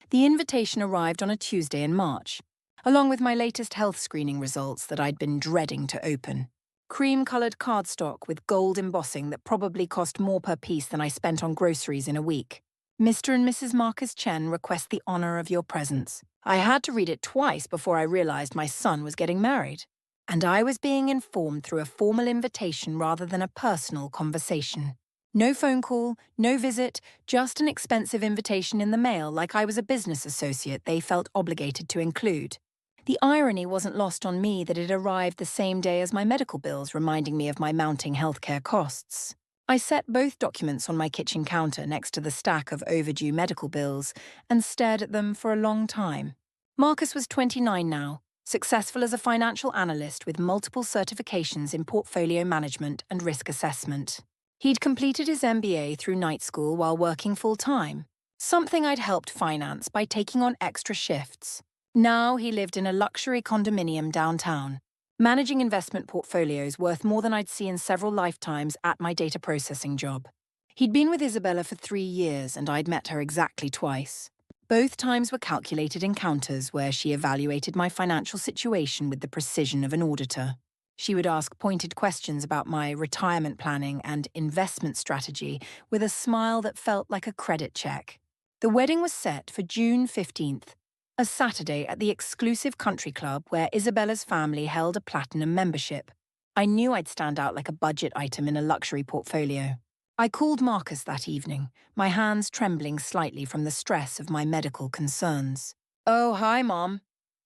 The invitation arrived on a Tuesday in March, along with my latest health screening results that I'd been dreading to open. Cream-coloured cardstock with gold embossing that probably cost more per piece than I spent on groceries in a week. Mr. and Mrs. Marcus Chen request the honour of your presence. I had to read it twice before I realised my son was getting married. And I was being informed through a formal invitation rather than a personal conversation. No phone call, no visit, just an expensive invitation in the mail like I was a business associate they felt obligated to include. The irony wasn't lost on me that it arrived the same day as my medical bills, reminding me of my mounting healthcare costs. I set both documents on my kitchen counter next to the stack of overdue medical bills and stared at them for a long time. Marcus was 29 now, successful as a financial analyst with multiple certifications in portfolio management and risk assessment. He'd completed his MBA through night school while working full-time, something I'd helped finance by taking on extra shifts. Now he lived in a luxury condominium downtown, managing investment portfolios worth more than I'd see in several lifetimes at my data processing job. He'd been with Isabella for 3 years, and I'd met her exactly twice. Both times were calculated encounters where she evaluated my financial situation with the precision of an auditor. She would ask pointed questions about my retirement planning and investment strategy with a smile that felt like a credit check. The wedding was set for June 15th, a Saturday at the exclusive country club where Isabella's family held a platinum membership. I knew I'd stand out like a budget item in a luxury portfolio. I called Marcus that evening, my hands trembling slightly from the stress of my medical concerns. "Oh, hi, Mom."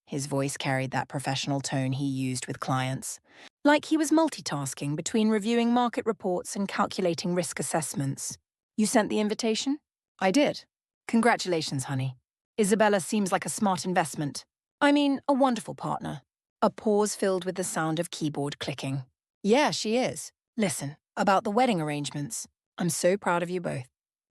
His voice carried that professional tone he used with clients, like he was multitasking between reviewing market reports and calculating risk assessments. "You sent the invitation?" "I did. Congratulations, honey. Isabella seems like a smart investment. I mean, a wonderful partner." A pause filled with the sound of keyboard clicking. "Yeah, she is. Listen, about the wedding arrangements. I'm so proud of you both.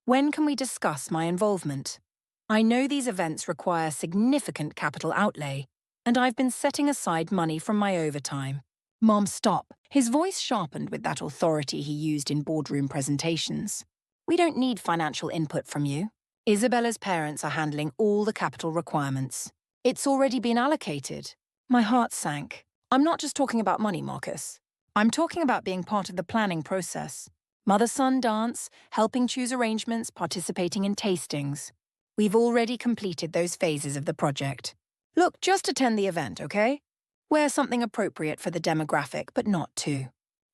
When can we discuss my involvement? I know these events require significant capital outlay, and I've been setting aside money from my overtime." "Mom, stop." His voice sharpened with that authority he used in boardroom presentations. "We don't need financial input from you. Isabella's parents are handling all the capital requirements. It's already been allocated." My heart sank. "I'm not just talking about money, Marcus. I'm talking about being part of the planning process. Mother-son dance, helping choose arrangements, participating in tastings. We've already completed those phases of the project. Look, just attend the event, okay? Wear something appropriate for the demographic, but not too,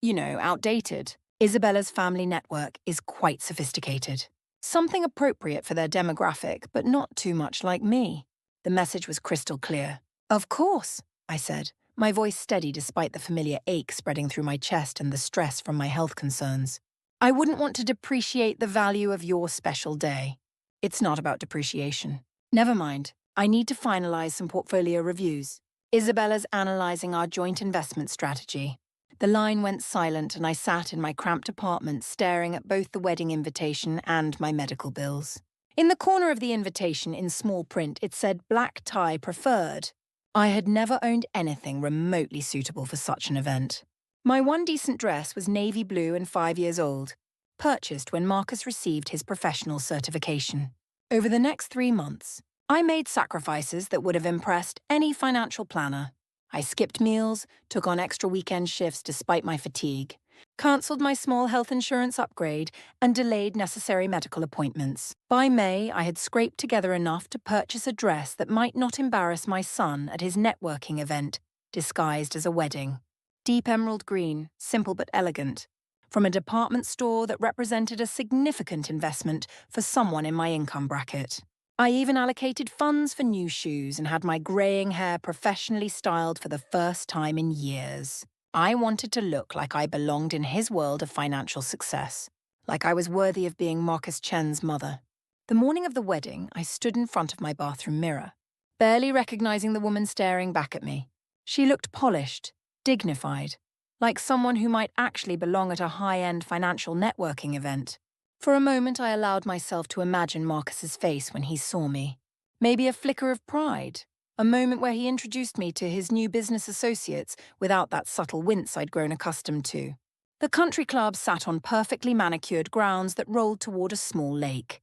outdated. Isabella's family network is quite sophisticated. Something appropriate for their demographic, but not too much like me." The message was crystal clear. "Of course," I said, my voice steady despite the familiar ache spreading through my chest and the stress from my health concerns. "I wouldn't want to depreciate the value of your special day." "It's not about depreciation. Never mind. I need to finalize some portfolio reviews. Isabella's analyzing our joint investment strategy." The line went silent and I sat in my cramped apartment staring at both the wedding invitation and my medical bills. In the corner of the invitation in small print it said black tie preferred. I had never owned anything remotely suitable for such an event. My one decent dress was navy blue and 5 years old, purchased when Marcus received his professional certification. Over the next 3 months, I made sacrifices that would have impressed any financial planner. I skipped meals, took on extra weekend shifts despite my fatigue, cancelled my small health insurance upgrade, and delayed necessary medical appointments. By May, I had scraped together enough to purchase a dress that might not embarrass my son at his networking event, disguised as a wedding. Deep emerald green, simple but elegant, from a department store that represented a significant investment for someone in my income bracket. I even allocated funds for new shoes and had my greying hair professionally styled for the first time in years. I wanted to look like I belonged in his world of financial success, like I was worthy of being Marcus Chen's mother. The morning of the wedding, I stood in front of my bathroom mirror, barely recognizing the woman staring back at me. She looked polished, dignified, like someone who might actually belong at a high-end financial networking event. For a moment, I allowed myself to imagine Marcus's face when he saw me. Maybe a flicker of pride, a moment where he introduced me to his new business associates without that subtle wince I'd grown accustomed to. The country club sat on perfectly manicured grounds that rolled toward a small lake.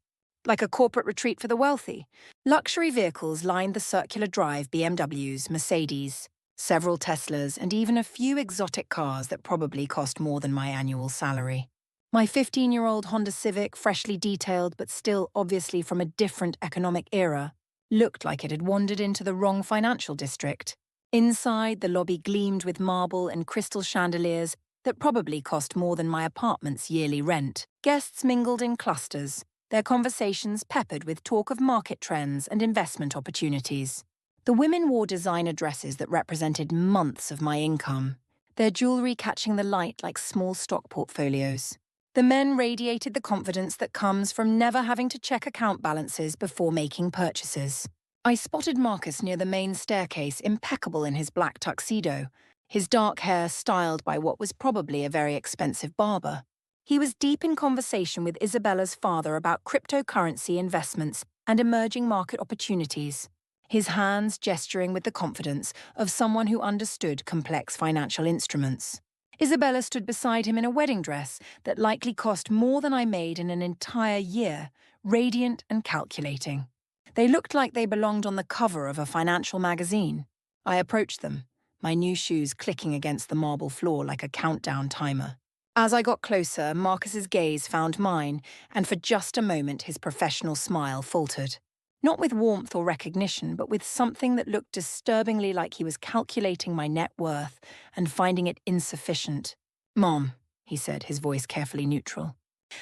Like a corporate retreat for the wealthy. Luxury vehicles lined the circular drive BMWs, Mercedes, several Teslas, and even a few exotic cars that probably cost more than my annual salary. My 15-year-old Honda Civic, freshly detailed but still obviously from a different economic era, looked like it had wandered into the wrong financial district. Inside, the lobby gleamed with marble and crystal chandeliers that probably cost more than my apartment's yearly rent. Guests mingled in clusters, their conversations peppered with talk of market trends and investment opportunities. The women wore designer dresses that represented months of my income, their jewelry catching the light like small stock portfolios. The men radiated the confidence that comes from never having to check account balances before making purchases. I spotted Marcus near the main staircase, impeccable in his black tuxedo, his dark hair styled by what was probably a very expensive barber. He was deep in conversation with Isabella's father about cryptocurrency investments and emerging market opportunities, his hands gesturing with the confidence of someone who understood complex financial instruments. Isabella stood beside him in a wedding dress that likely cost more than I made in an entire year, radiant and calculating. They looked like they belonged on the cover of a financial magazine. I approached them, my new shoes clicking against the marble floor like a countdown timer. As I got closer, Marcus's gaze found mine, and for just a moment his professional smile faltered. Not with warmth or recognition, but with something that looked disturbingly like he was calculating my net worth and finding it insufficient. "Mom," he said, his voice carefully neutral.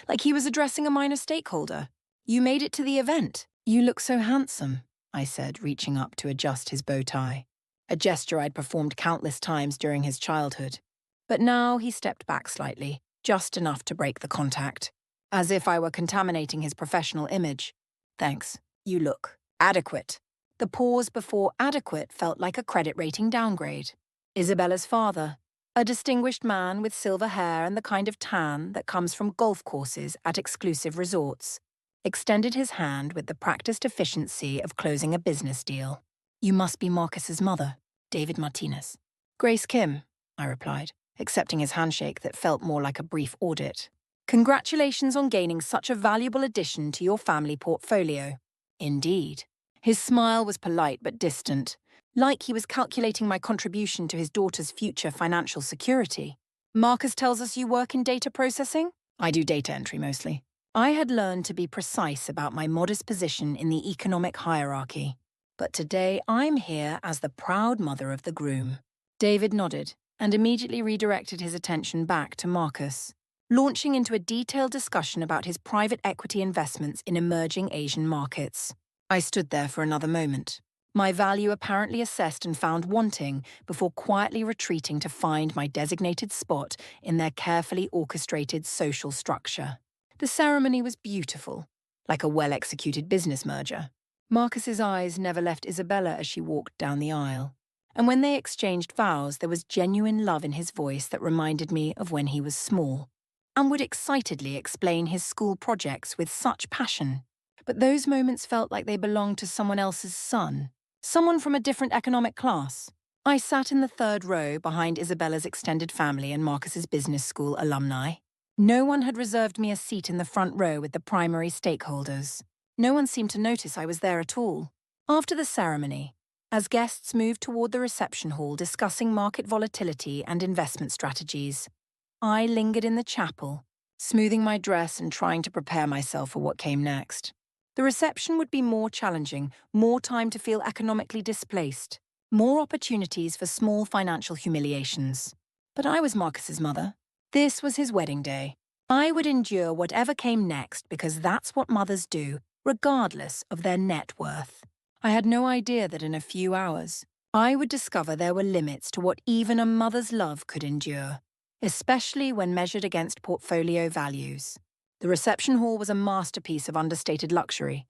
Like he was addressing a minor stakeholder. "You made it to the event. You look so handsome," I said, reaching up to adjust his bow tie, a gesture I'd performed countless times during his childhood. But now he stepped back slightly, just enough to break the contact, as if I were contaminating his professional image. "Thanks. You look adequate." The pause before adequate felt like a credit rating downgrade. Isabella's father, a distinguished man with silver hair and the kind of tan that comes from golf courses at exclusive resorts, extended his hand with the practiced efficiency of closing a business deal. "You must be Marcus's mother, David Martinez." "Grace Kim," I replied, accepting his handshake that felt more like a brief audit. "Congratulations on gaining such a valuable addition to your family portfolio." "Indeed." His smile was polite but distant, like he was calculating my contribution to his daughter's future financial security. "Marcus tells us you work in data processing?" "I do data entry mostly." I had learned to be precise about my modest position in the economic hierarchy. But today I'm here as the proud mother of the groom. David nodded and immediately redirected his attention back to Marcus, launching into a detailed discussion about his private equity investments in emerging Asian markets. I stood there for another moment, my value apparently assessed and found wanting before quietly retreating to find my designated spot in their carefully orchestrated social structure. The ceremony was beautiful, like a well-executed business merger. Marcus's eyes never left Isabella as she walked down the aisle, and when they exchanged vows, there was genuine love in his voice that reminded me of when he was small, and would excitedly explain his school projects with such passion. But those moments felt like they belonged to someone else's son, someone from a different economic class. I sat in the third row behind Isabella's extended family and Marcus's business school alumni. No one had reserved me a seat in the front row with the primary stakeholders. No one seemed to notice I was there at all. After the ceremony, as guests moved toward the reception hall discussing market volatility and investment strategies, I lingered in the chapel, smoothing my dress and trying to prepare myself for what came next. The reception would be more challenging, more time to feel economically displaced, more opportunities for small financial humiliations. But I was Marcus's mother. This was his wedding day. I would endure whatever came next because that's what mothers do, regardless of their net worth. I had no idea that in a few hours, I would discover there were limits to what even a mother's love could endure, especially when measured against portfolio values. The reception hall was a masterpiece of understated luxury,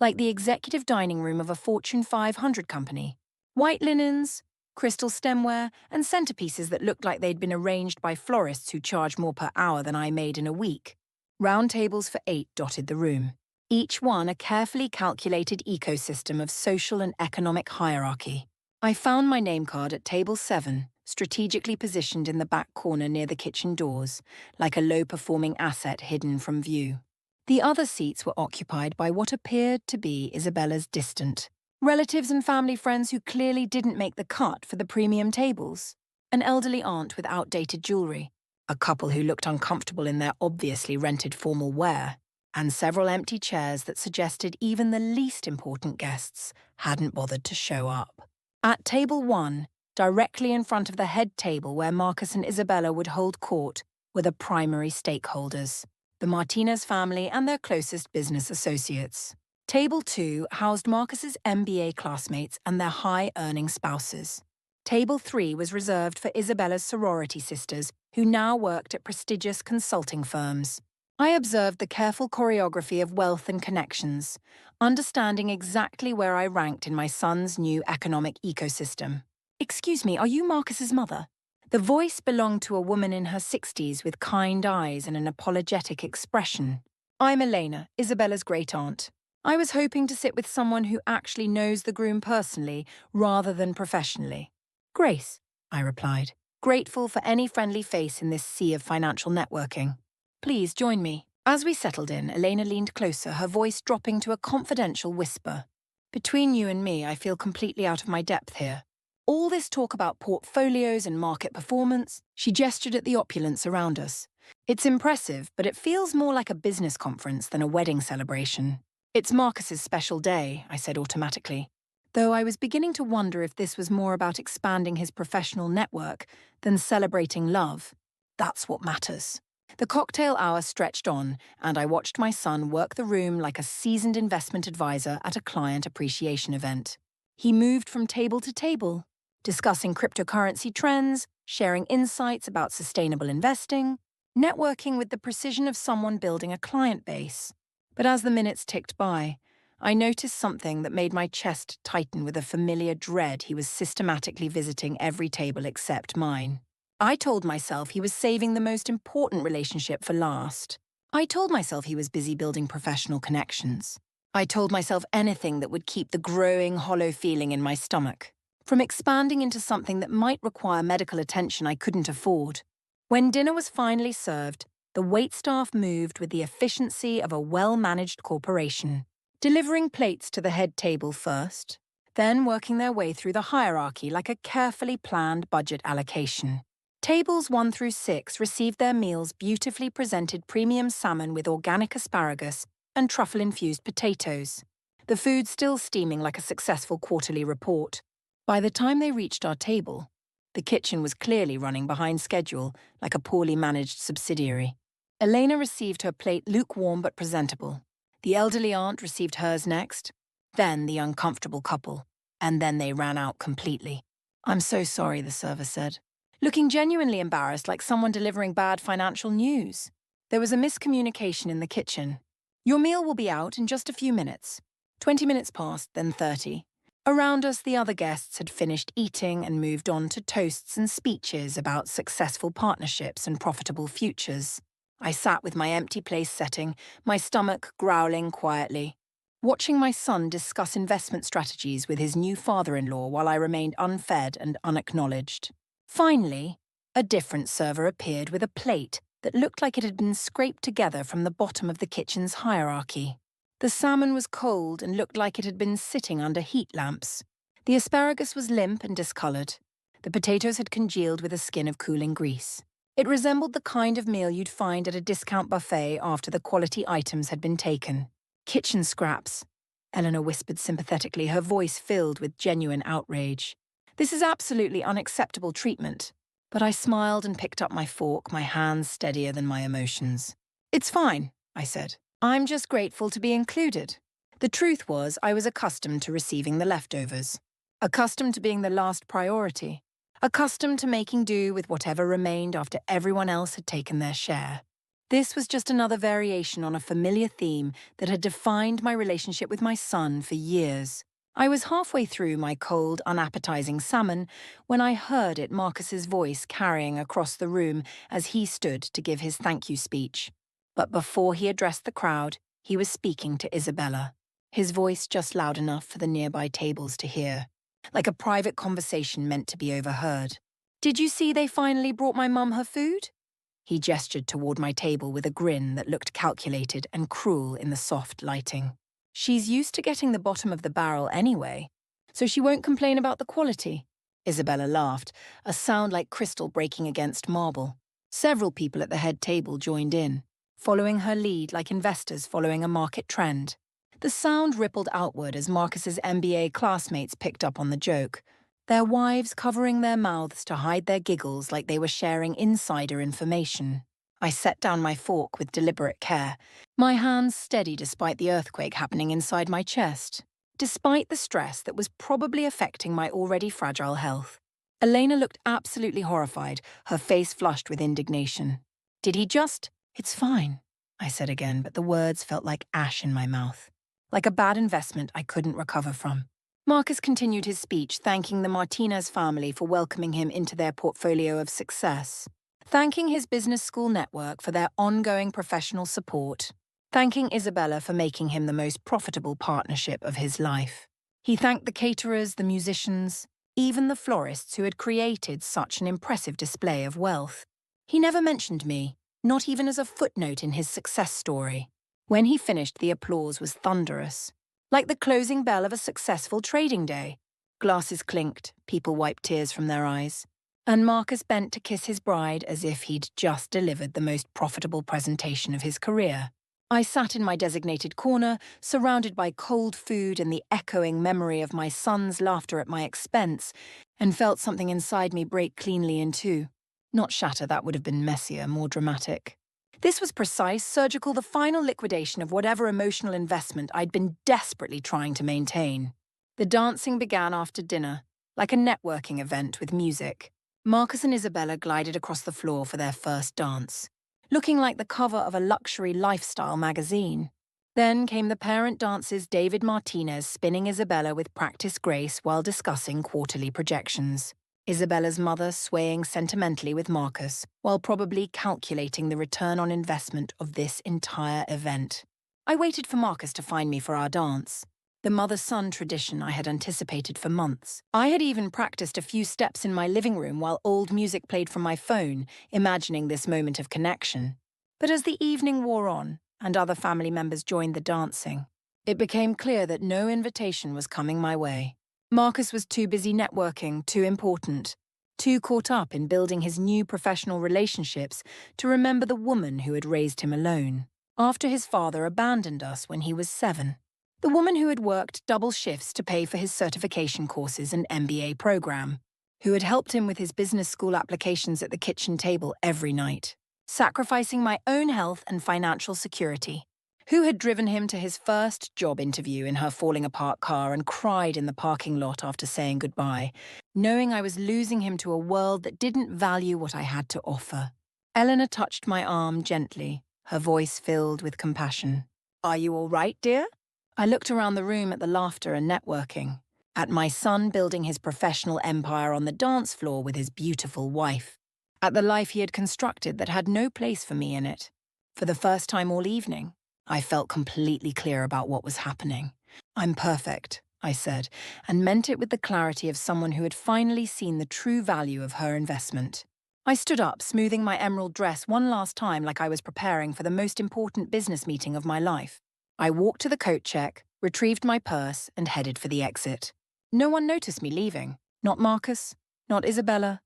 like the executive dining room of a Fortune 500 company. White linens, crystal stemware, and centerpieces that looked like they'd been arranged by florists who charged more per hour than I made in a week. Round tables for 8 dotted the room, each one a carefully calculated ecosystem of social and economic hierarchy. I found my name card at table 7, strategically positioned in the back corner near the kitchen doors, like a low-performing asset hidden from view. The other seats were occupied by what appeared to be Isabella's distant relatives and family friends who clearly didn't make the cut for the premium tables. An elderly aunt with outdated jewellery, a couple who looked uncomfortable in their obviously rented formal wear, and several empty chairs that suggested even the least important guests hadn't bothered to show up. At table 1, directly in front of the head table where Marcus and Isabella would hold court, were the primary stakeholders, the Martinez family and their closest business associates. Table 2 housed Marcus's MBA classmates and their high-earning spouses. Table 3 was reserved for Isabella's sorority sisters, who now worked at prestigious consulting firms. I observed the careful choreography of wealth and connections, understanding exactly where I ranked in my son's new economic ecosystem. "Excuse me, are you Marcus's mother?" The voice belonged to a woman in her 60s with kind eyes and an apologetic expression. "I'm Elena, Isabella's great-aunt. I was hoping to sit with someone who actually knows the groom personally rather than professionally." "Grace," I replied, grateful for any friendly face in this sea of financial networking. "Please join me." As we settled in, Elena leaned closer, her voice dropping to a confidential whisper. "Between you and me, I feel completely out of my depth here. All this talk about portfolios and market performance," she gestured at the opulence around us. "It's impressive, but it feels more like a business conference than a wedding celebration." "It's Marcus's special day," I said automatically, though I was beginning to wonder if this was more about expanding his professional network than celebrating love. That's what matters. The cocktail hour stretched on, and I watched my son work the room like a seasoned investment advisor at a client appreciation event. He moved from table to table, discussing cryptocurrency trends, sharing insights about sustainable investing, networking with the precision of someone building a client base. But as the minutes ticked by, I noticed something that made my chest tighten with a familiar dread. He was systematically visiting every table except mine. I told myself he was saving the most important relationship for last. I told myself he was busy building professional connections. I told myself anything that would keep the growing, hollow feeling in my stomach from expanding into something that might require medical attention I couldn't afford. When dinner was finally served, the waitstaff moved with the efficiency of a well-managed corporation, delivering plates to the head table first, then working their way through the hierarchy like a carefully planned budget allocation. Tables 1 through 6 received their meals beautifully presented premium salmon with organic asparagus and truffle-infused potatoes, the food still steaming like a successful quarterly report. By the time they reached our table, the kitchen was clearly running behind schedule, like a poorly managed subsidiary. Elena received her plate lukewarm but presentable. The elderly aunt received hers next, then the uncomfortable couple, and then they ran out completely. "I'm so sorry," the server said, looking genuinely embarrassed like someone delivering bad financial news. There was a miscommunication in the kitchen. "Your meal will be out in just a few minutes." 20 minutes passed, then 30. Around us, the other guests had finished eating and moved on to toasts and speeches about successful partnerships and profitable futures. I sat with my empty place setting, my stomach growling quietly, watching my son discuss investment strategies with his new father-in-law while I remained unfed and unacknowledged. Finally, a different server appeared with a plate that looked like it had been scraped together from the bottom of the kitchen's hierarchy. The salmon was cold and looked like it had been sitting under heat lamps. The asparagus was limp and discoloured. The potatoes had congealed with a skin of cooling grease. It resembled the kind of meal you'd find at a discount buffet after the quality items had been taken. "Kitchen scraps," Eleanor whispered sympathetically, her voice filled with genuine outrage. "This is absolutely unacceptable treatment." But I smiled and picked up my fork, my hands steadier than my emotions. "It's fine," I said. "I'm just grateful to be included." The truth was, I was accustomed to receiving the leftovers, accustomed to being the last priority, accustomed to making do with whatever remained after everyone else had taken their share. This was just another variation on a familiar theme that had defined my relationship with my son for years. I was halfway through my cold, unappetizing salmon when I heard it Marcus's voice carrying across the room as he stood to give his thank you speech. But before he addressed the crowd, he was speaking to Isabella, his voice just loud enough for the nearby tables to hear, like a private conversation meant to be overheard. "Did you see they finally brought my mum her food?" He gestured toward my table with a grin that looked calculated and cruel in the soft lighting. She's used to getting the bottom of the barrel anyway, so she won't complain about the quality. Isabella laughed, a sound like crystal breaking against marble. Several people at the head table joined in, following her lead like investors following a market trend. The sound rippled outward as Marcus's MBA classmates picked up on the joke, their wives covering their mouths to hide their giggles like they were sharing insider information. I set down my fork with deliberate care, my hands steady despite the earthquake happening inside my chest, despite the stress that was probably affecting my already fragile health. Elena looked absolutely horrified, her face flushed with indignation. Did he just? It's fine, I said again, but the words felt like ash in my mouth, like a bad investment I couldn't recover from. Marcus continued his speech, thanking the Martinez family for welcoming him into their portfolio of success, thanking his business school network for their ongoing professional support, thanking Isabella for making him the most profitable partnership of his life. He thanked the caterers, the musicians, even the florists who had created such an impressive display of wealth. He never mentioned me, not even as a footnote in his success story. When he finished, the applause was thunderous, like the closing bell of a successful trading day. Glasses clinked, people wiped tears from their eyes, and Marcus bent to kiss his bride as if he'd just delivered the most profitable presentation of his career. I sat in my designated corner, surrounded by cold food and the echoing memory of my son's laughter at my expense, and felt something inside me break cleanly in two. Not shatter, that would have been messier, more dramatic. This was precise, surgical, the final liquidation of whatever emotional investment I'd been desperately trying to maintain. The dancing began after dinner, like a networking event with music. Marcus and Isabella glided across the floor for their first dance, looking like the cover of a luxury lifestyle magazine. Then came the parent dances, David Martinez spinning Isabella with practiced grace while discussing quarterly projections. Isabella's mother swaying sentimentally with Marcus, while probably calculating the return on investment of this entire event. I waited for Marcus to find me for our dance, the mother-son tradition I had anticipated for months. I had even practiced a few steps in my living room while old music played from my phone, imagining this moment of connection. But as the evening wore on, and other family members joined the dancing, it became clear that no invitation was coming my way. Marcus was too busy networking, too important, too caught up in building his new professional relationships to remember the woman who had raised him alone, after his father abandoned us when he was 7. The woman who had worked double shifts to pay for his certification courses and MBA program, who had helped him with his business school applications at the kitchen table every night, sacrificing my own health and financial security, who had driven him to his first job interview in her falling-apart car and cried in the parking lot after saying goodbye, knowing I was losing him to a world that didn't value what I had to offer. Eleanor touched my arm gently, her voice filled with compassion. "Are you all right, dear?" I looked around the room at the laughter and networking, at my son building his professional empire on the dance floor with his beautiful wife, at the life he had constructed that had no place for me in it. For the first time all evening, I felt completely clear about what was happening. "I'm perfect," I said, and meant it with the clarity of someone who had finally seen the true value of her investment. I stood up, smoothing my emerald dress one last time like I was preparing for the most important business meeting of my life. I walked to the coat check, retrieved my purse, and headed for the exit. No one noticed me leaving. Not Marcus, not Isabella,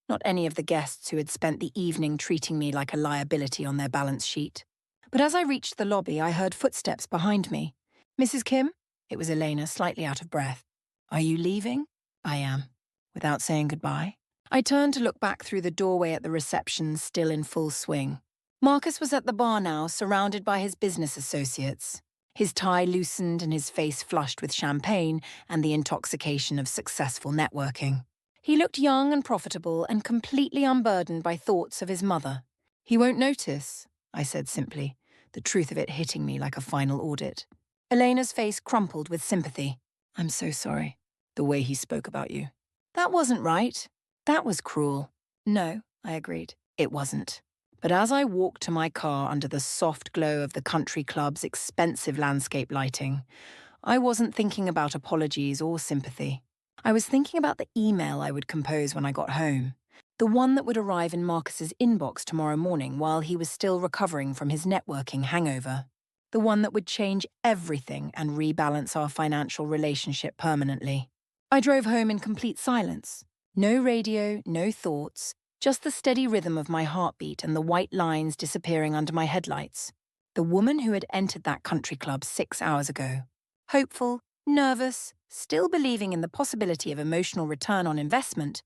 not any of the guests who had spent the evening treating me like a liability on their balance sheet. But as I reached the lobby, I heard footsteps behind me. "Mrs. Kim?" It was Elena, slightly out of breath. "Are you leaving?" "I am." Without saying goodbye. I turned to look back through the doorway at the reception, still in full swing. Marcus was at the bar now, surrounded by his business associates, his tie loosened and his face flushed with champagne and the intoxication of successful networking. He looked young and profitable and completely unburdened by thoughts of his mother. "He won't notice," I said simply, the truth of it hitting me like a final audit. Elena's face crumpled with sympathy. "I'm so sorry. The way he spoke about you." "That wasn't right. That was cruel." "No," I agreed. "It wasn't." But as I walked to my car under the soft glow of the country club's expensive landscape lighting, I wasn't thinking about apologies or sympathy. I was thinking about the email I would compose when I got home, The one that would arrive in Marcus's inbox tomorrow morning while he was still recovering from his networking hangover. The one that would change everything and rebalance our financial relationship permanently. I drove home in complete silence. No radio, no thoughts, just the steady rhythm of my heartbeat and the white lines disappearing under my headlights. The woman who had entered that country club 6 hours ago. Hopeful, nervous, still believing in the possibility of emotional return on investment,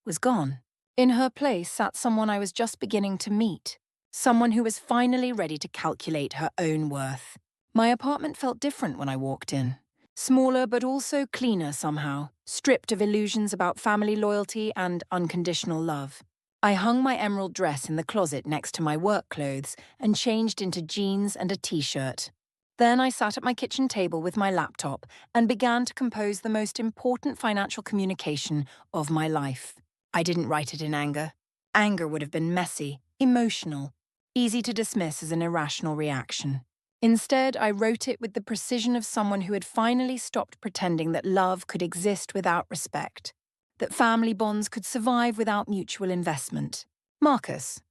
was gone. In her place sat someone I was just beginning to meet. Someone who was finally ready to calculate her own worth. My apartment felt different when I walked in. Smaller but also cleaner somehow, stripped of illusions about family loyalty and unconditional love. I hung my emerald dress in the closet next to my work clothes and changed into jeans and a t-shirt. Then I sat at my kitchen table with my laptop and began to compose the most important financial communication of my life. I didn't write it in anger. Anger would have been messy, emotional, easy to dismiss as an irrational reaction. Instead, I wrote it with the precision of someone who had finally stopped pretending that love could exist without respect, that family bonds could survive without mutual investment. Marcus,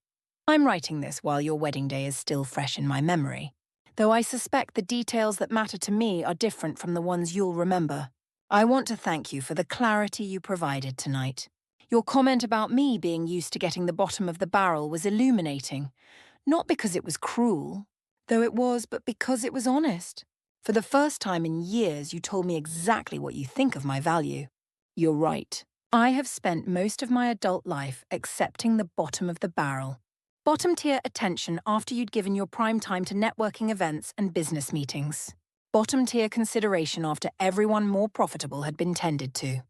I'm writing this while your wedding day is still fresh in my memory, though I suspect the details that matter to me are different from the ones you'll remember. I want to thank you for the clarity you provided tonight. Your comment about me being used to getting the bottom of the barrel was illuminating, not because it was cruel, though it was, but because it was honest. For the first time in years, you told me exactly what you think of my value. You're right. I have spent most of my adult life accepting the bottom of the barrel. Bottom-tier attention after you'd given your prime time to networking events and business meetings. Bottom-tier consideration after everyone more profitable had been tended to.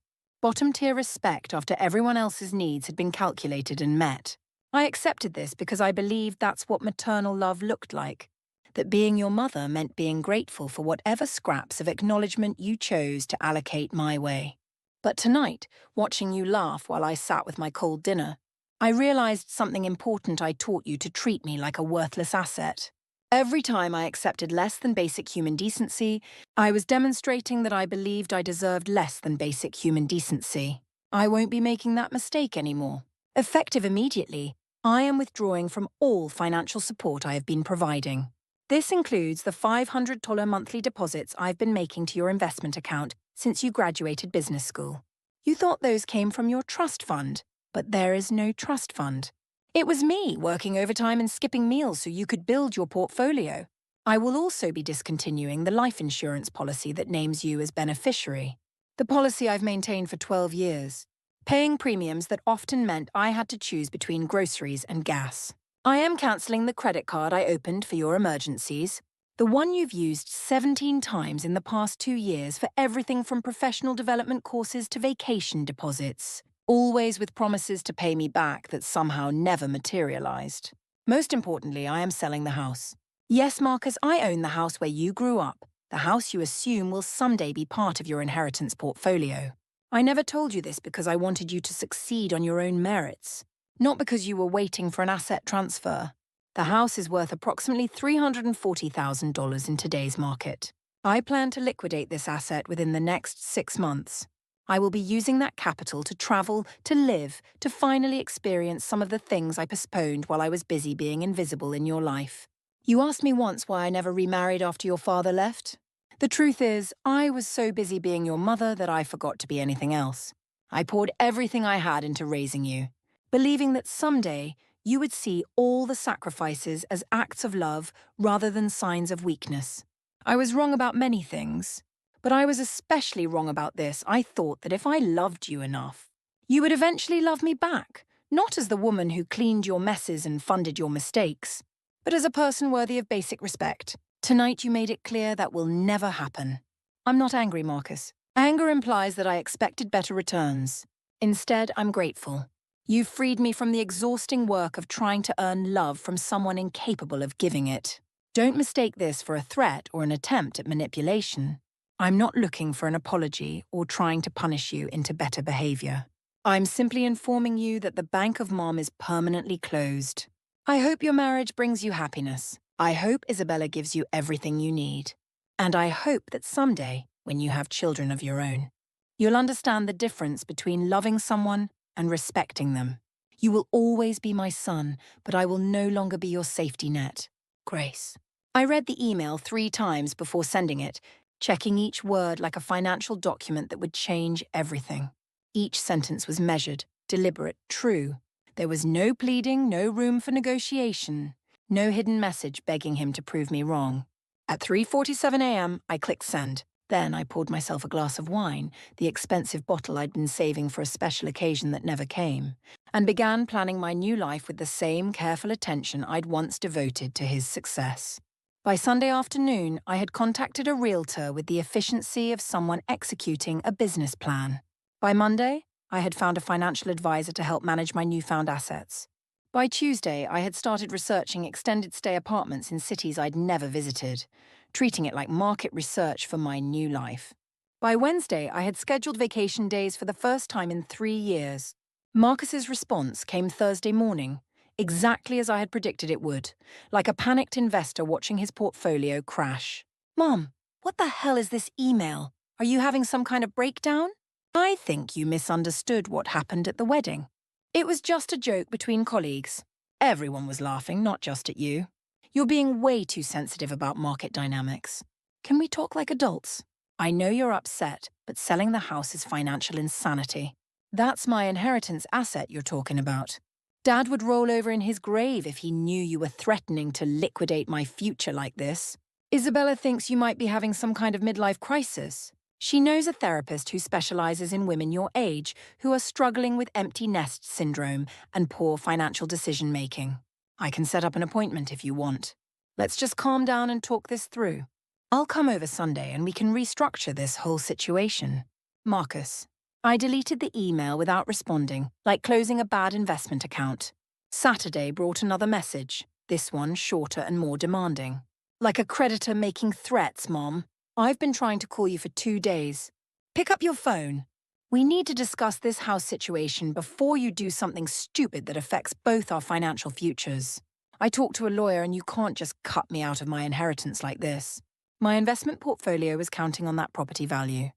Bottom-tier respect after everyone else's needs had been calculated and met. I accepted this because I believed that's what maternal love looked like. That being your mother meant being grateful for whatever scraps of acknowledgement you chose to allocate my way. But tonight, watching you laugh while I sat with my cold dinner, I realized something important I taught you to treat me like a worthless asset. Every time I accepted less than basic human decency, I was demonstrating that I believed I deserved less than basic human decency. I won't be making that mistake anymore. Effective immediately, I am withdrawing from all financial support I have been providing. This includes the $500 monthly deposits I've been making to your investment account since you graduated business school. You thought those came from your trust fund, but there is no trust fund. It was me working overtime and skipping meals so you could build your portfolio. I will also be discontinuing the life insurance policy that names you as beneficiary. The policy I've maintained for 12 years, paying premiums that often meant I had to choose between groceries and gas. I am cancelling the credit card I opened for your emergencies, the one you've used 17 times in the past 2 years for everything from professional development courses to vacation deposits, always with promises to pay me back that somehow never materialized. Most importantly, I am selling the house. Yes, Marcus, I own the house where you grew up, the house you assume will someday be part of your inheritance portfolio. I never told you this because I wanted you to succeed on your own merits. Not because you were waiting for an asset transfer. The house is worth approximately $340,000 in today's market. I plan to liquidate this asset within the next 6 months. I will be using that capital to travel, to live, to finally experience some of the things I postponed while I was busy being invisible in your life. You asked me once why I never remarried after your father left. The truth is, I was so busy being your mother that I forgot to be anything else. I poured everything I had into raising you, believing that someday you would see all the sacrifices as acts of love rather than signs of weakness. I was wrong about many things, but I was especially wrong about this. I thought that if I loved you enough, you would eventually love me back, not as the woman who cleaned your messes and funded your mistakes, but as a person worthy of basic respect. Tonight you made it clear that will never happen. I'm not angry, Marcus. Anger implies that I expected better returns. Instead, I'm grateful. You've freed me from the exhausting work of trying to earn love from someone incapable of giving it. Don't mistake this for a threat or an attempt at manipulation. I'm not looking for an apology or trying to punish you into better behavior. I'm simply informing you that the Bank of Mom is permanently closed. I hope your marriage brings you happiness. I hope Isabella gives you everything you need. And I hope that someday, when you have children of your own, you'll understand the difference between loving someone and respecting them. You will always be my son, but I will no longer be your safety net. Grace. I read the email 3 times before sending it, checking each word like a financial document that would change everything. Each sentence was measured, deliberate, true. There was no pleading, no room for negotiation, no hidden message begging him to prove me wrong. At 3:47 a.m., I clicked send. Then I poured myself a glass of wine, the expensive bottle I'd been saving for a special occasion that never came, and began planning my new life with the same careful attention I'd once devoted to his success. By Sunday afternoon, I had contacted a realtor with the efficiency of someone executing a business plan. By Monday, I had found a financial advisor to help manage my newfound assets. By Tuesday, I had started researching extended stay apartments in cities I'd never visited, treating it like market research for my new life. By Wednesday, I had scheduled vacation days for the first time in 3 years. Marcus's response came Thursday morning, exactly as I had predicted it would, like a panicked investor watching his portfolio crash. Mom, what the hell is this email? Are you having some kind of breakdown? I think you misunderstood what happened at the wedding. It was just a joke between colleagues. Everyone was laughing, not just at you. You're being way too sensitive about market dynamics. Can we talk like adults? I know you're upset, but selling the house is financial insanity. That's my inheritance asset you're talking about. Dad would roll over in his grave if he knew you were threatening to liquidate my future like this. Isabella thinks you might be having some kind of midlife crisis. She knows a therapist who specializes in women your age who are struggling with empty nest syndrome and poor financial decision-making. I can set up an appointment if you want. Let's just calm down and talk this through. I'll come over Sunday and we can restructure this whole situation. Marcus. I deleted the email without responding, like closing a bad investment account. Saturday brought another message, this one shorter and more demanding. Like a creditor making threats, Mom. I've been trying to call you for 2 days. Pick up your phone. We need to discuss this house situation before you do something stupid that affects both our financial futures. I talked to a lawyer and you can't just cut me out of my inheritance like this. My investment portfolio is counting on that property value.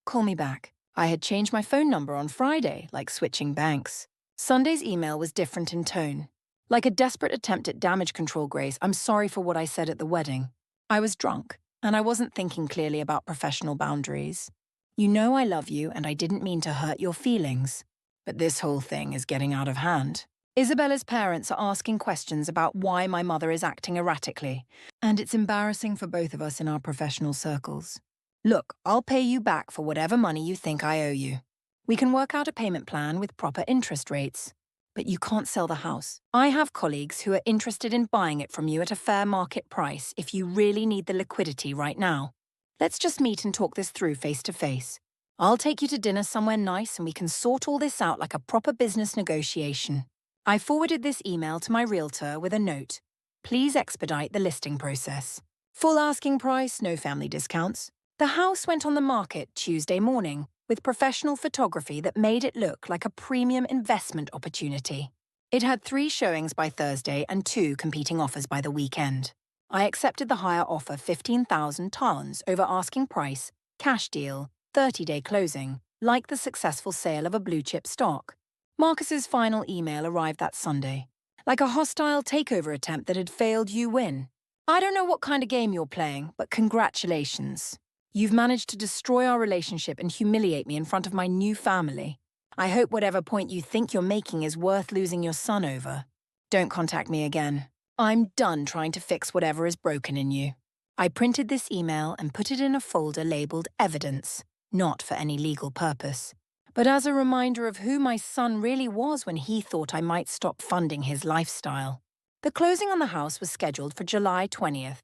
Call me back. I had changed my phone number on Friday, like switching banks. Sunday's email was different in tone. Like a desperate attempt at damage control, Grace, I'm sorry for what I said at the wedding. I was drunk, and I wasn't thinking clearly about professional boundaries. You know I love you, and I didn't mean to hurt your feelings. But this whole thing is getting out of hand. Isabella's parents are asking questions about why my mother is acting erratically, and it's embarrassing for both of us in our professional circles. Look, I'll pay you back for whatever money you think I owe you. We can work out a payment plan with proper interest rates. But you can't sell the house. I have colleagues who are interested in buying it from you at a fair market price if you really need the liquidity right now. Let's just meet and talk this through face to face. I'll take you to dinner somewhere nice and we can sort all this out like a proper business negotiation. I forwarded this email to my realtor with a note. Please expedite the listing process. Full asking price, no family discounts. The house went on the market Tuesday morning, with professional photography that made it look like a premium investment opportunity. It had 3 showings by Thursday and 2 competing offers by the weekend. I accepted the higher offer £15,000 over asking price, cash deal, 30-day closing, like the successful sale of a blue-chip stock. Marcus's final email arrived that Sunday. Like a hostile takeover attempt that had failed, you win. I don't know what kind of game you're playing, but congratulations. You've managed to destroy our relationship and humiliate me in front of my new family. I hope whatever point you think you're making is worth losing your son over. Don't contact me again. I'm done trying to fix whatever is broken in you. I printed this email and put it in a folder labeled Evidence, not for any legal purpose, but as a reminder of who my son really was when he thought I might stop funding his lifestyle. The closing on the house was scheduled for July 20th.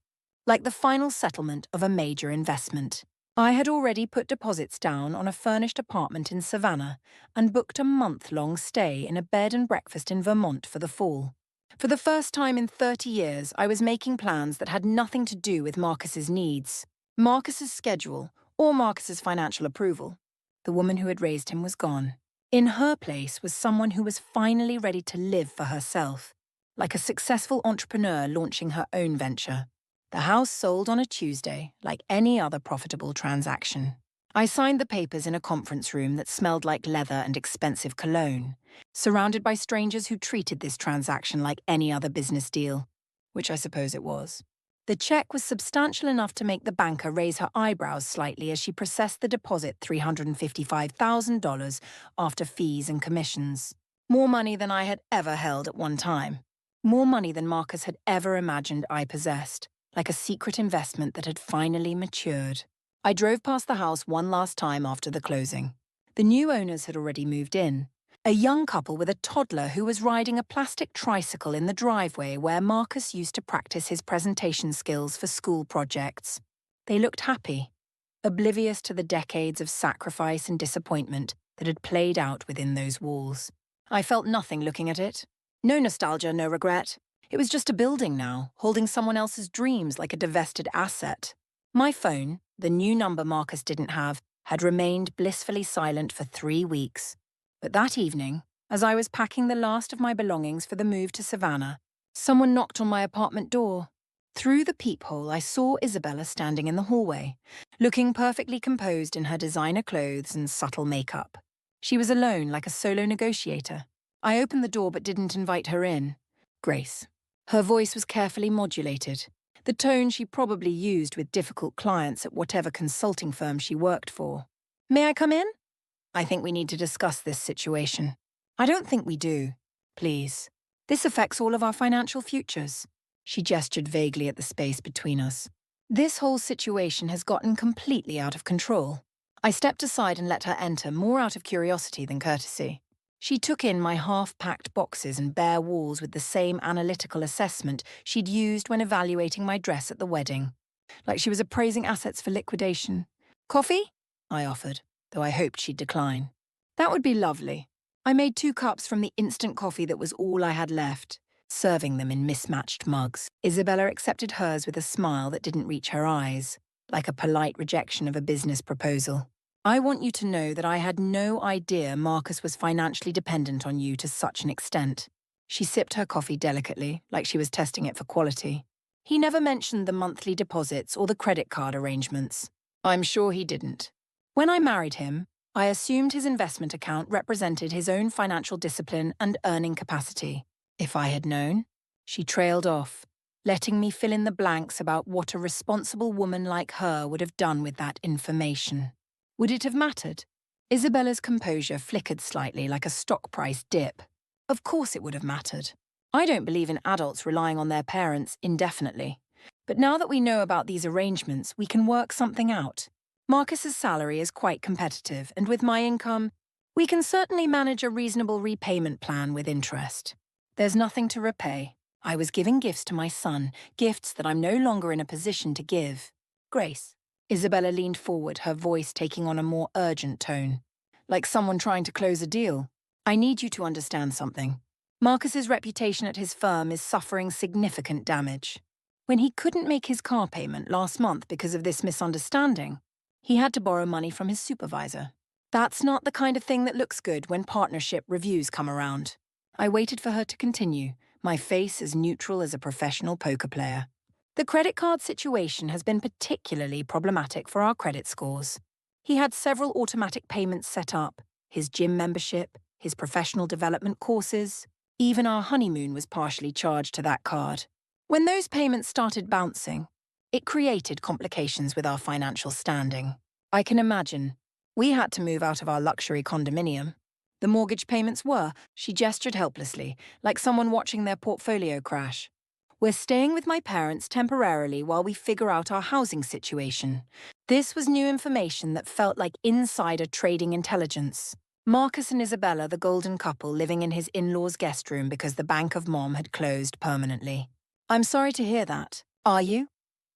Like the final settlement of a major investment. I had already put deposits down on a furnished apartment in Savannah and booked a month-long stay in a bed and breakfast in Vermont for the fall. For the first time in 30 years, I was making plans that had nothing to do with Marcus's needs, Marcus's schedule, or Marcus's financial approval. The woman who had raised him was gone. In her place was someone who was finally ready to live for herself, like a successful entrepreneur launching her own venture. The house sold on a Tuesday, like any other profitable transaction. I signed the papers in a conference room that smelled like leather and expensive cologne, surrounded by strangers who treated this transaction like any other business deal, which I suppose it was. The check was substantial enough to make the banker raise her eyebrows slightly as she processed the deposit $355,000 after fees and commissions. More money than I had ever held at one time. More money than Marcus had ever imagined I possessed, like a secret investment that had finally matured. I drove past the house one last time after the closing. The new owners had already moved in. A young couple with a toddler who was riding a plastic tricycle in the driveway where Marcus used to practice his presentation skills for school projects. They looked happy, oblivious to the decades of sacrifice and disappointment that had played out within those walls. I felt nothing looking at it. No nostalgia, no regret. It was just a building now, holding someone else's dreams like a divested asset. My phone, the new number Marcus didn't have, had remained blissfully silent for 3 weeks. But that evening, as I was packing the last of my belongings for the move to Savannah, someone knocked on my apartment door. Through the peephole, I saw Isabella standing in the hallway, looking perfectly composed in her designer clothes and subtle makeup. She was alone, like a solo negotiator. I opened the door but didn't invite her in. Grace. Her voice was carefully modulated, the tone she probably used with difficult clients at whatever consulting firm she worked for. May I come in? I think we need to discuss this situation. I don't think we do. Please. This affects all of our financial futures. She gestured vaguely at the space between us. This whole situation has gotten completely out of control. I stepped aside and let her enter, more out of curiosity than courtesy. She took in my half-packed boxes and bare walls with the same analytical assessment she'd used when evaluating my dress at the wedding, like she was appraising assets for liquidation. Coffee? I offered, though I hoped she'd decline. That would be lovely. I made 2 cups from the instant coffee that was all I had left, serving them in mismatched mugs. Isabella accepted hers with a smile that didn't reach her eyes, like a polite rejection of a business proposal. I want you to know that I had no idea Marcus was financially dependent on you to such an extent. She sipped her coffee delicately, like she was testing it for quality. He never mentioned the monthly deposits or the credit card arrangements. I'm sure he didn't. When I married him, I assumed his investment account represented his own financial discipline and earning capacity. If I had known, she trailed off, letting me fill in the blanks about what a responsible woman like her would have done with that information. Would it have mattered? Isabella's composure flickered slightly like a stock price dip. Of course it would have mattered. I don't believe in adults relying on their parents indefinitely. But now that we know about these arrangements, we can work something out. Marcus's salary is quite competitive, and with my income, we can certainly manage a reasonable repayment plan with interest. There's nothing to repay. I was giving gifts to my son, gifts that I'm no longer in a position to give. Grace. Isabella leaned forward, her voice taking on a more urgent tone. Like someone trying to close a deal. I need you to understand something. Marcus's reputation at his firm is suffering significant damage. When he couldn't make his car payment last month because of this misunderstanding, he had to borrow money from his supervisor. That's not the kind of thing that looks good when partnership reviews come around. I waited for her to continue, my face as neutral as a professional poker player. The credit card situation has been particularly problematic for our credit scores. He had several automatic payments set up, his gym membership, his professional development courses. Even our honeymoon was partially charged to that card. When those payments started bouncing, it created complications with our financial standing. I can imagine. We had to move out of our luxury condominium. The mortgage payments were, she gestured helplessly, like someone watching their portfolio crash. We're staying with my parents temporarily while we figure out our housing situation. This was new information that felt like insider trading intelligence. Marcus and Isabella, the golden couple, living in his in-laws' guest room because the Bank of Mom had closed permanently. I'm sorry to hear that. Are you?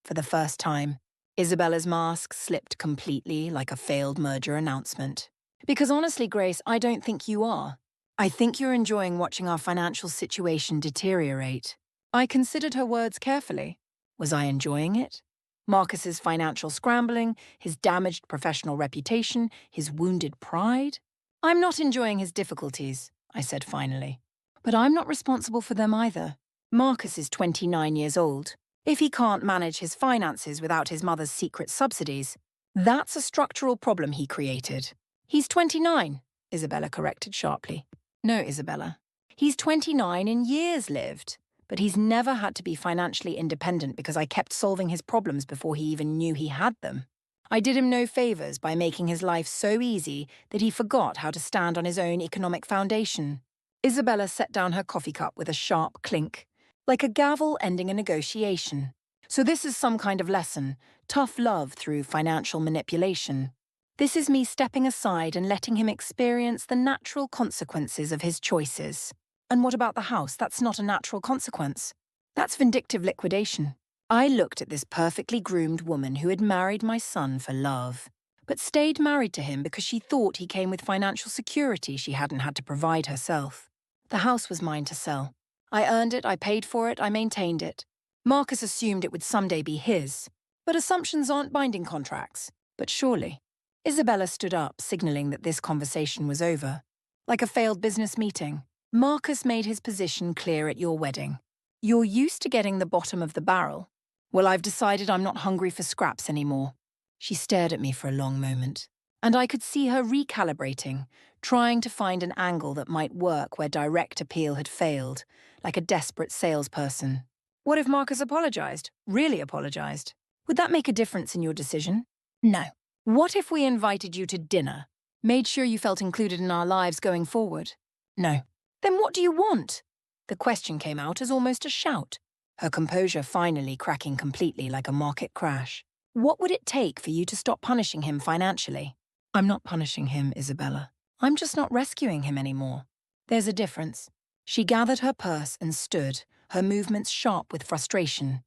For the first time, Isabella's mask slipped completely like a failed merger announcement. Because honestly, Grace, I don't think you are. I think you're enjoying watching our financial situation deteriorate. I considered her words carefully. Was I enjoying it? Marcus's financial scrambling, his damaged professional reputation, his wounded pride? I'm not enjoying his difficulties, I said finally. But I'm not responsible for them either. Marcus is 29 years old. If he can't manage his finances without his mother's secret subsidies, That's a structural problem he created. He's 29, Isabella corrected sharply. No, Isabella. He's 29 in years lived, but he's never had to be financially independent because I kept solving his problems before he even knew he had them. I did him no favors by making his life so easy that he forgot how to stand on his own economic foundation. Isabella set down her coffee cup with a sharp clink, like a gavel ending a negotiation. So this is some kind of lesson, tough love through financial manipulation. This is me stepping aside and letting him experience the natural consequences of his choices. And what about the house? That's not a natural consequence. That's vindictive liquidation. I looked at this perfectly groomed woman who had married my son for love, but stayed married to him because she thought he came with financial security she hadn't had to provide herself. The house was mine to sell. I earned it, I paid for it, I maintained it. Marcus assumed it would someday be his. But assumptions aren't binding contracts. But surely. Isabella stood up, signaling that this conversation was over. Like a failed business meeting. Marcus made his position clear at your wedding. You're used to getting the bottom of the barrel. Well, I've decided I'm not hungry for scraps anymore. She stared at me for a long moment, and I could see her recalibrating, trying to find an angle that might work where direct appeal had failed, like a desperate salesperson. What if Marcus apologized? Really apologized? Would that make a difference in your decision? No. What if we invited you to dinner? Made sure you felt included in our lives going forward? No. Then what do you want? The question came out as almost a shout, her composure finally cracking completely like a market crash. What would it take for you to stop punishing him financially? I'm not punishing him, Isabella. I'm just not rescuing him anymore. There's a difference. She gathered her purse and stood, her movements sharp with frustration,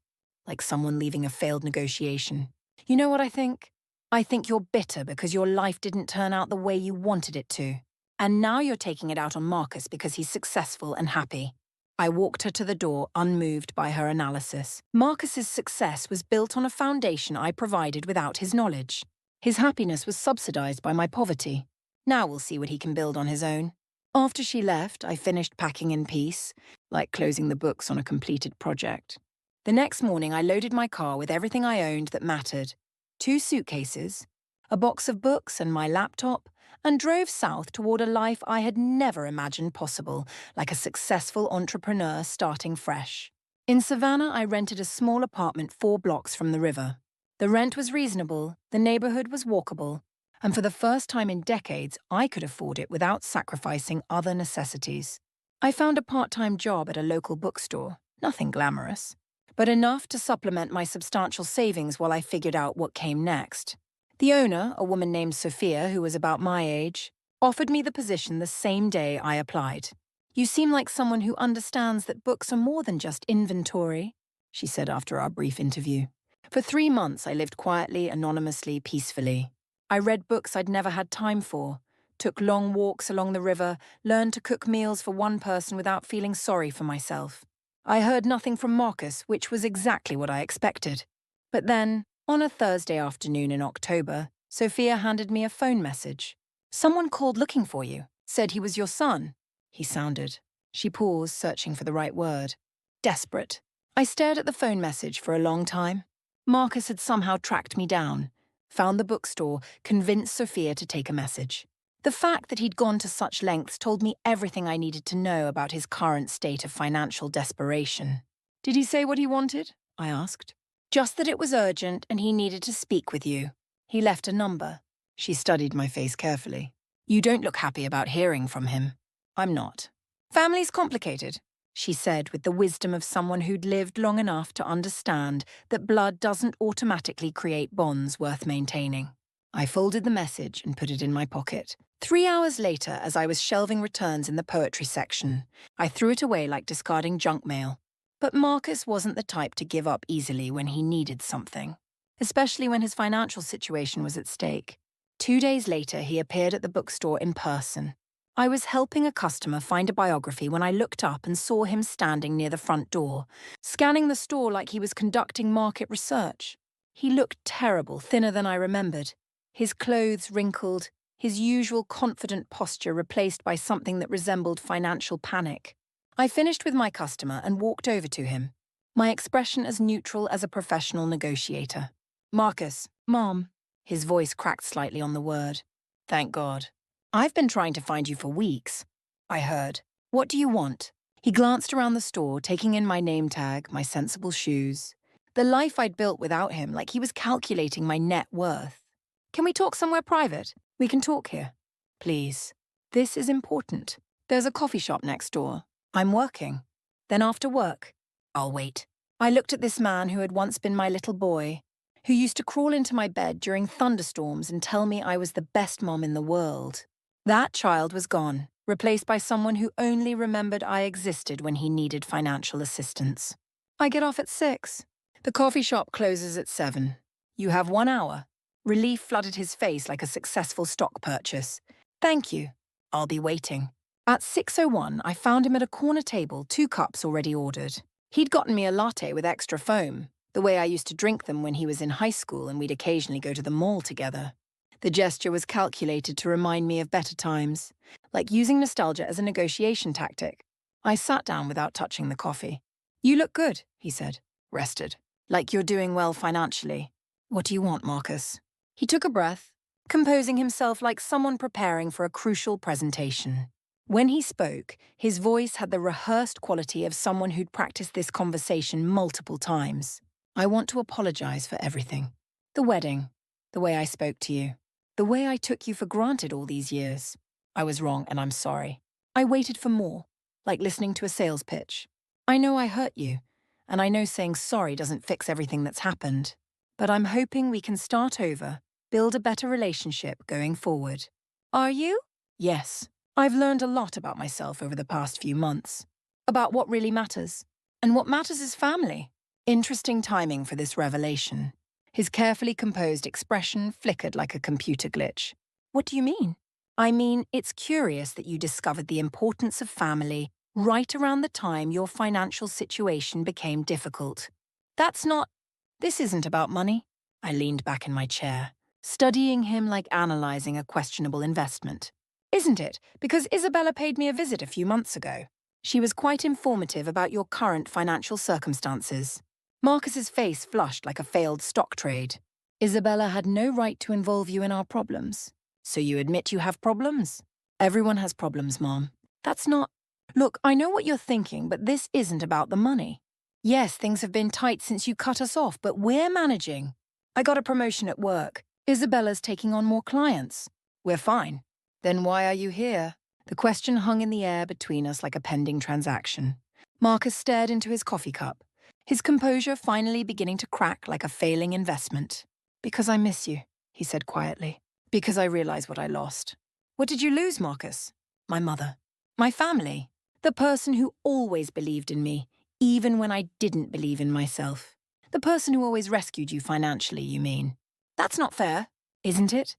like someone leaving a failed negotiation. You know what I think? I think you're bitter because your life didn't turn out the way you wanted it to. And now you're taking it out on Marcus because he's successful and happy. I walked her to the door, unmoved by her analysis. Marcus's success was built on a foundation I provided without his knowledge. His happiness was subsidized by my poverty. Now we'll see what he can build on his own. After she left, I finished packing in peace, like closing the books on a completed project. The next morning, I loaded my car with everything I owned that mattered. 2 suitcases, a box of books and my laptop, and drove south toward a life I had never imagined possible, like a successful entrepreneur starting fresh. In Savannah, I rented a small apartment 4 blocks from the river. The rent was reasonable, the neighborhood was walkable, and for the first time in decades, I could afford it without sacrificing other necessities. I found a part-time job at a local bookstore, nothing glamorous, but enough to supplement my substantial savings while I figured out what came next. The owner, a woman named Sophia, who was about my age, offered me the position the same day I applied. You seem like someone who understands that books are more than just inventory, she said after our brief interview. For 3 months, I lived quietly, anonymously, peacefully. I read books I'd never had time for, took long walks along the river, learned to cook meals for one person without feeling sorry for myself. I heard nothing from Marcus, which was exactly what I expected. But then, on a Thursday afternoon in October, Sophia handed me a phone message. Someone called looking for you, said he was your son. He sounded. She paused, searching for the right word. Desperate. I stared at the phone message for a long time. Marcus had somehow tracked me down, found the bookstore, convinced Sophia to take a message. The fact that he'd gone to such lengths told me everything I needed to know about his current state of financial desperation. Did he say what he wanted? I asked. Just that it was urgent and he needed to speak with you. He left a number. She studied my face carefully. You don't look happy about hearing from him. I'm not. Family's complicated, she said with the wisdom of someone who'd lived long enough to understand that blood doesn't automatically create bonds worth maintaining. I folded the message and put it in my pocket. 3 hours later, as I was shelving returns in the poetry section, I threw it away like discarding junk mail. But Marcus wasn't the type to give up easily when he needed something, especially when his financial situation was at stake. 2 days later, he appeared at the bookstore in person. I was helping a customer find a biography when I looked up and saw him standing near the front door, scanning the store like he was conducting market research. He looked terrible, thinner than I remembered. His clothes wrinkled, his usual confident posture replaced by something that resembled financial panic. I finished with my customer and walked over to him, my expression as neutral as a professional negotiator. Marcus, Mom, His voice cracked slightly on the word. Thank God. I've been trying to find you for weeks. I heard. What do you want? He glanced around the store, taking in my name tag, my sensible shoes. The life I'd built without him, like he was calculating my net worth. Can we talk somewhere private? We can talk here. Please. This is important. There's a coffee shop next door. I'm working. Then after work, I'll wait. I looked at this man who had once been my little boy, who used to crawl into my bed during thunderstorms and tell me I was the best mom in the world. That child was gone, replaced by someone who only remembered I existed when he needed financial assistance. I get off at 6. The coffee shop closes at 7. You have 1 hour. Relief flooded his face like a successful stock purchase. Thank you. I'll be waiting. At 6:01, I found him at a corner table, 2 cups already ordered. He'd gotten me a latte with extra foam, the way I used to drink them when he was in high school and we'd occasionally go to the mall together. The gesture was calculated to remind me of better times, like using nostalgia as a negotiation tactic. I sat down without touching the coffee. You look good, he said, rested. Like you're doing well financially. What do you want, Marcus? He took a breath, composing himself like someone preparing for a crucial presentation. When he spoke, his voice had the rehearsed quality of someone who'd practiced this conversation multiple times. I want to apologize for everything. The wedding, the way I spoke to you, the way I took you for granted all these years. I was wrong and I'm sorry. I waited for more, like listening to a sales pitch. I know I hurt you, and I know saying sorry doesn't fix everything that's happened. But I'm hoping we can start over, build a better relationship going forward. Are you? Yes. I've learned a lot about myself over the past few months. About what really matters. And what matters is family. Interesting timing for this revelation. His carefully composed expression flickered like a computer glitch. What do you mean? I mean, it's curious that you discovered the importance of family right around the time your financial situation became difficult. This isn't about money. I leaned back in my chair, studying him like analyzing a questionable investment. Isn't it? Because Isabella paid me a visit a few months ago. She was quite informative about your current financial circumstances. Marcus's face flushed like a failed stock trade. Isabella had no right to involve you in our problems. So you admit you have problems? Everyone has problems, Mom. That's not... Look, I know what you're thinking, but this isn't about the money. Yes, things have been tight since you cut us off, but we're managing. I got a promotion at work. Isabella's taking on more clients. We're fine. Then why are you here? The question hung in the air between us like a pending transaction. Marcus stared into his coffee cup, his composure finally beginning to crack like a failing investment. Because I miss you, he said quietly. Because I realize what I lost. What did you lose, Marcus? My mother. My family. The person who always believed in me, even when I didn't believe in myself. The person who always rescued you financially, you mean? That's not fair, isn't it?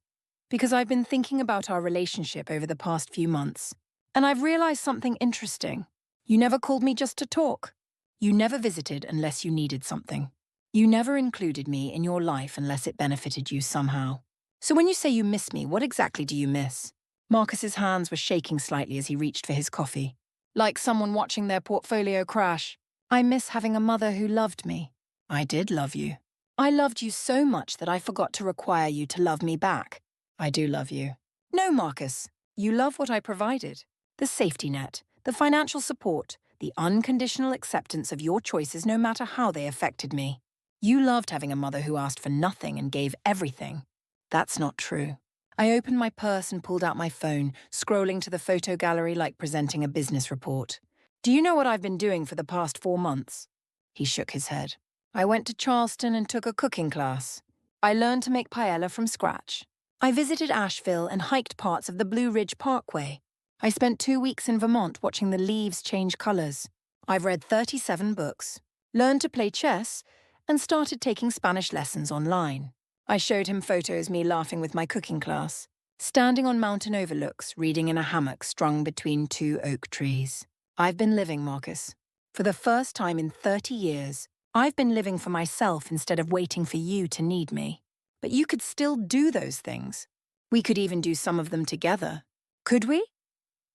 Because I've been thinking about our relationship over the past few months, and I've realized something interesting. You never called me just to talk. You never visited unless you needed something. You never included me in your life unless it benefited you somehow. So when you say you miss me, what exactly do you miss? Marcus's hands were shaking slightly as he reached for his coffee. Like someone watching their portfolio crash. I miss having a mother who loved me. I did love you. I loved you so much that I forgot to require you to love me back. I do love you. No, Marcus. You love what I provided. The safety net, the financial support, the unconditional acceptance of your choices no matter how they affected me. You loved having a mother who asked for nothing and gave everything. That's not true. I opened my purse and pulled out my phone, scrolling to the photo gallery like presenting a business report. Do you know what I've been doing for the past 4 months? He shook his head. I went to Charleston and took a cooking class. I learned to make paella from scratch. I visited Asheville and hiked parts of the Blue Ridge Parkway. I spent 2 weeks in Vermont watching the leaves change colors. I've read 37 books, learned to play chess, and started taking Spanish lessons online. I showed him photos me laughing with my cooking class, standing on mountain overlooks, reading in a hammock strung between 2 oak trees. I've been living, Marcus. For the first time in 30 years, I've been living for myself instead of waiting for you to need me. But you could still do those things. We could even do some of them together. Could we?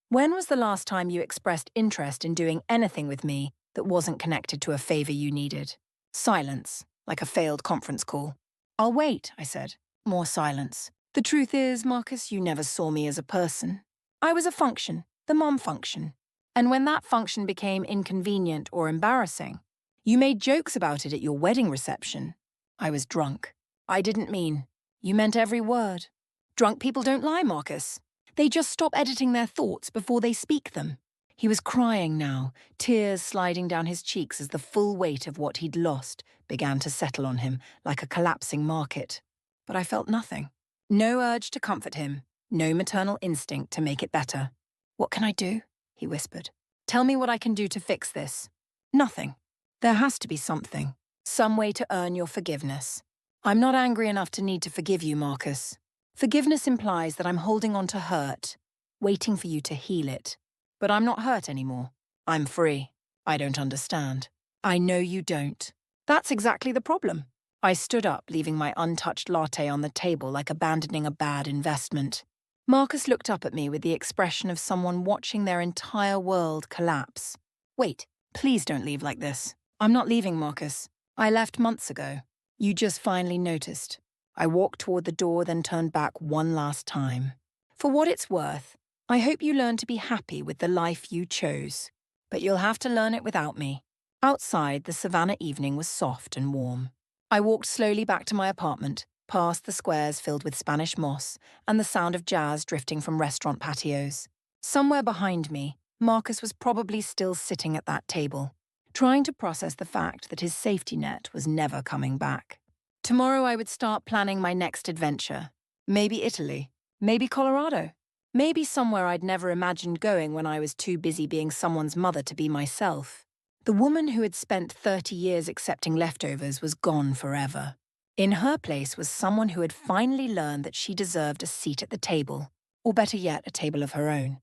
When was the last time you expressed interest in doing anything with me that wasn't connected to a favor you needed? Silence, like a failed conference call. I'll wait, I said. More silence. The truth is, Marcus, you never saw me as a person. I was a function, the mom function. And when that function became inconvenient or embarrassing, you made jokes about it at your wedding reception. I was drunk. I didn't mean. You meant every word. Drunk people don't lie, Marcus. They just stop editing their thoughts before they speak them. He was crying now, tears sliding down his cheeks as the full weight of what he'd lost began to settle on him like a collapsing market. But I felt nothing. No urge to comfort him, no maternal instinct to make it better. What can I do? He whispered. Tell me what I can do to fix this. Nothing. There has to be something. Some way to earn your forgiveness. I'm not angry enough to need to forgive you, Marcus. Forgiveness implies that I'm holding on to hurt, waiting for you to heal it. But I'm not hurt anymore. I'm free. I don't understand. I know you don't. That's exactly the problem. I stood up, leaving my untouched latte on the table like abandoning a bad investment. Marcus looked up at me with the expression of someone watching their entire world collapse. Wait, please don't leave like this. I'm not leaving, Marcus. I left months ago. You just finally noticed. I walked toward the door, then turned back one last time. For what it's worth, I hope you learn to be happy with the life you chose. But you'll have to learn it without me. Outside, the Savannah evening was soft and warm. I walked slowly back to my apartment, past the squares filled with Spanish moss and the sound of jazz drifting from restaurant patios. Somewhere behind me, Marcus was probably still sitting at that table, trying to process the fact that his safety net was never coming back. Tomorrow I would start planning my next adventure. Maybe Italy, maybe Colorado, maybe somewhere I'd never imagined going when I was too busy being someone's mother to be myself. The woman who had spent 30 years accepting leftovers was gone forever. In her place was someone who had finally learned that she deserved a seat at the table, or better yet, a table of her own.